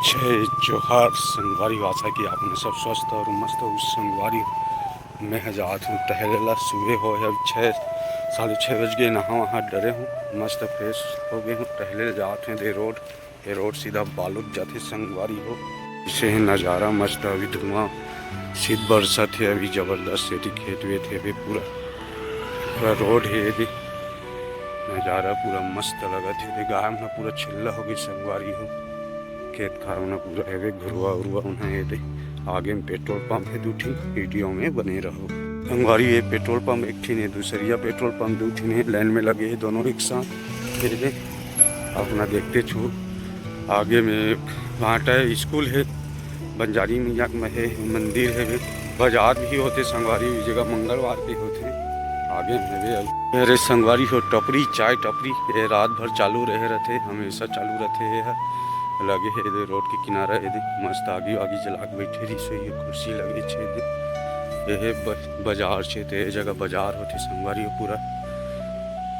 जय जोहार संगवारी आशा की आपने सब स्वस्थ और मस्त हो। संगवारी मैं आजाद हूँ टहलेला सुबह हो अब 6-6:30 बज गए। नहा वहाँ डरे हूँ मस्त फ्रेश हो गए हूँ। टहले जाते हैं ये रोड सीधा बालूद जाते संगवारी हो। इसे नज़ारा मस्त अभी धुआं शीत बरसा थे अभी ज़बरदस्त से खेत वे थे अभी पूरा रोड है ये नज़ारा पूरा मस्त लगा थे। गाय में पूरा छिल्ला हो गई संगवारी हो। खेत खार में पूरा है घुरवा उरवा उन्हें आगे में पेट्रोल पंप है दूठी वीडियो में बने रहो। संगवारी ये पेट्रोल पंप एक थी ने दूसरिया पेट्रोल पंप दो थी लाइन में लगे हैं दोनों एक साथ। फिर अपना देखते छू आगे में भाटा है स्कूल है बंजारी मियाँ में है मंदिर है बाजार भी होते संगवारी जगह मंगलवार के होते आगे में मेरे संगवारी हो टपरी चाय टपरी ये रात भर चालू रहे रहते हमेशा चालू रहते है लगे है इधर रोड के किनारा है मस्त आगे आगे जला के बैठे रही सही कुर्सी लगे छे ये बाजार छे तो ये जगह बाजार होते संगवारी हो पूरा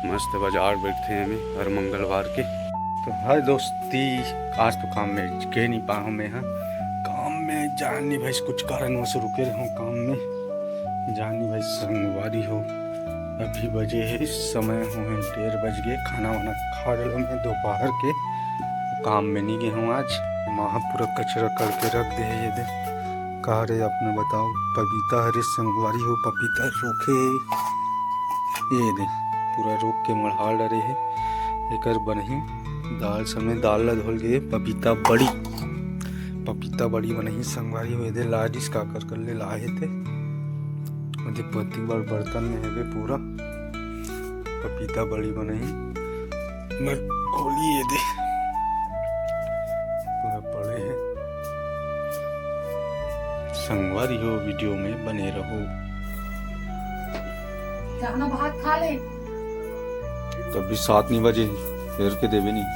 मस्त बाजार बैठते हैं हमें हर मंगलवार के। तो हाय दोस्ती आज तो काम में गए नहीं पाऊँ मैं हाँ काम में जानी भाई कुछ कारणवश रुके रहा हूँ काम में जानी भाई संगवारी हो अभी बजे है समय हुए 1:30 बज गए। खाना वाना खा डालो मैं दोपहर के काम में नहीं गए हूँ आज वहाँ पूरा कचरा करके रख दे ये दे कहा रे अपने बताओ पपीता हरे संगवारी हो पपीता रोके ये दे पूरा रोक के मढ़ाल डरे है एक बनही दाल समय दाल ला धोल गए पपीता बड़ी बनही संगवारी हो दे लाजिस का कर ले लाए थे मुझे पति बार बर्तन में है पूरा पपीता बड़ी बनही मैं खोली ये दे पूरा पड़े हैं संगवारी हो वीडियो में बने रहो। भात खा ले तब भी 7 नहीं बजे फिर के देवे नहीं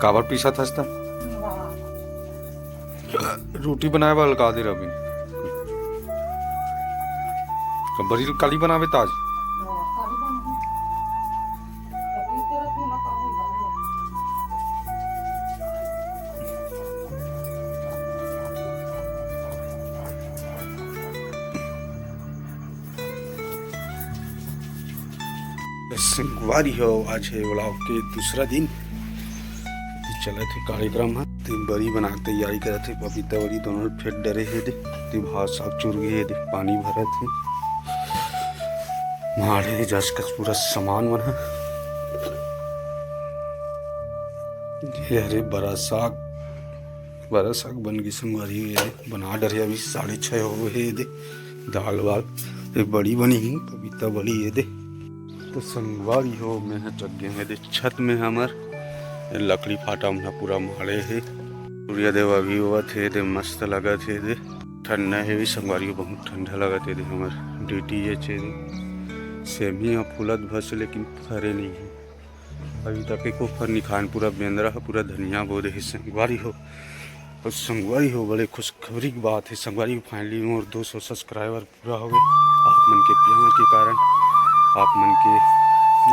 काबर पीसा था रोटी बनाए वाला का दे रवि बड़ी काली बनावे ताज संगवारी हो आज है व्लॉग के दूसरा दिन चला थे कार्यक्रम है तो बड़ी बना के तैयारी करे थे पपीता बड़ी दोनों फिर डरे है तो भात साफ चुर गए पानी भरा थे मारे जस का पूरा सामान बना अरे बड़ा साग बन गई संगवारी बना डरे अभी 6:30 हो गए दाल वाल बड़ी बनी पपीता बड़ी है तो संगवारी हो मैं जगह में छत में हमार लकड़ी फाटा में पूरा मारे है सूर्यदेव अभी हुआ थे दे मस्त लगा थे दे ठंडा है भी संगवारी को बहुत ठंडा लगा थे दे हमार ड्यूटी ये छे सेमी फूलत भस लेकिन फरे नहीं है अभी तक एक फर नहीं खान पूरा बेंदरा है पूरा धनिया बो दे संगवारी हो और संगवारी हो बड़े खुशखबरी की बात है संगवारी को फाइनली और 200 सब्सक्राइबर पूरा हो गए आप मन के प्यार के कारण आप मन के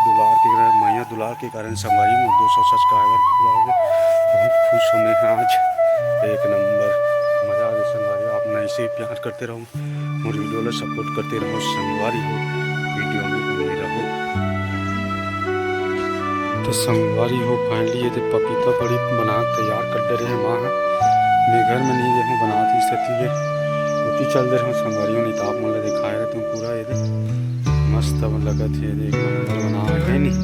दुलार के कारण मैया दुलार के कारण संगवारी में 200 सब्सक्राइबर पूरा हो गए बहुत खुश हूँ मैं आज एक नंबर मजा आ गया संगवारी आप ना ऐसे प्यार करते रहो और वीडियो को सपोर्ट करते रहो संगवारी हो वीडियो में बने रहो। तो संगवारी हो फाइनली ये पपीता बड़ी बना तैयार कर दे रहे हैं माँ मैं घर में नहीं देखूँ बनाती सती है उठी चल दे रहा हूँ संगवारी नहीं तो आप मतलब दिखाए रहते हूँ पूरा ये मस्त लगा थे एक नंबर बना है नहीं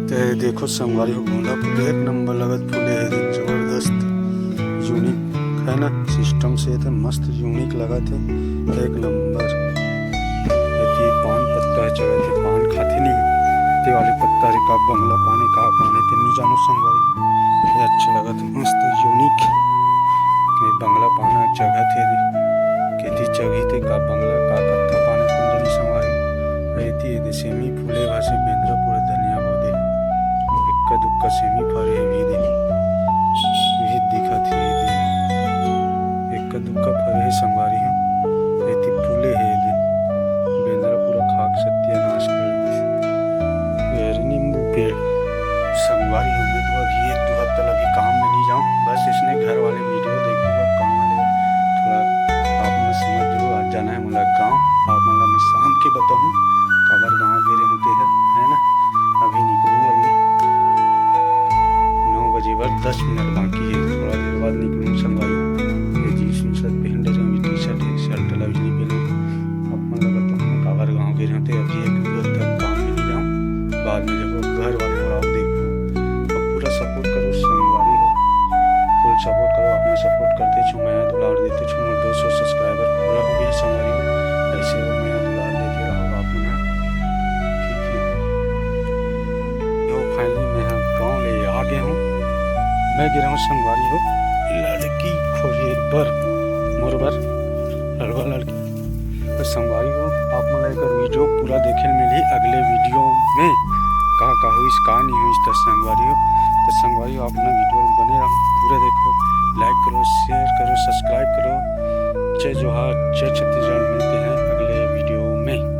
तो देखो संगवारी को गोंदा फूल एक नंबर लगत फूले है जबरदस्त यूनिक है ना सिस्टम से तो मस्त यूनिक लगा थे एक नंबर ये पान पत्ता चढ़े थे पान खाते नहीं ते वाले पत्ता रे का बंगला पाने का पाने ते नहीं जानो संगवारी ये अच्छा लगा था मस्त यूनिक बंगला पाना जगह थे खेती जगह थे का बंगला का कत्था पाने कुंजनी संगवारी रहती है सेमी फूले भाषे बेंद्र पूरा धनिया हो दे इक्का दुक्का सेमी फरे भी दे ये दिखा थी इक्का दुक्का फरे संगवारी रहती फूले है दे बेंद्र पूरा खाक सत्यानाश कर दे नींबू संगवारी हूँ। मैं तो अभी 1-2 हफ्ता अभी काम में नहीं जाऊँ, बस इसने घर वाले वीडियो देखूँगा, काम वाले थोड़ा आप मैं समझ जो आज जाना है मतलब गाँव। आप मतलब मैं शाम के बताऊँ कबर गाँव गेरे होते हैं, है ना। अभी निकलूँ, अभी 9 बजे बाद 10 मिनट बाकी है, थोड़ा देर बाद निकलूँ संगवारी। ये जीन्स शर्ट पहन रहे हैं, टी शर्ट है, शर्ट अभी नहीं पहनूँ। अब मतलब बताऊँ कबर गाँव गेरे होते अभी 1-2 तक काम में नहीं जाऊँ, बाद में जब घर वाले थोड़ा देखूँ। तो पूरा सपोर्ट करो संगवारी हो, फुल सपोर्ट करो, अपने सपोर्ट करते छो, मैं दुलार देते छो। 200 सब्सक्राइबर पूरा हो गया संगवारी हो, ऐसे हो मैं दुलार देते रहो आप ना, ठीक है। फाइनली मैं यहाँ गाँव ले आ गया हूँ। मैं गिरा हूँ संगवारी हो, लड़की खोजिए पर मोरबर लड़वा लड़की तो संगवारी हो। आप मतलब एक वीडियो पूरा देखे मिली अगले वीडियो में कहा हुई कहा नहीं हुई तो संगवारी हो। तो संगवारी हो आप अपना वीडियो में बने रहो, पूरा देखो, लाइक करो, शेयर करो, सब्सक्राइब करो। जय जोहार, जय छत्तीसगढ़। मिलते हैं अगले वीडियो में।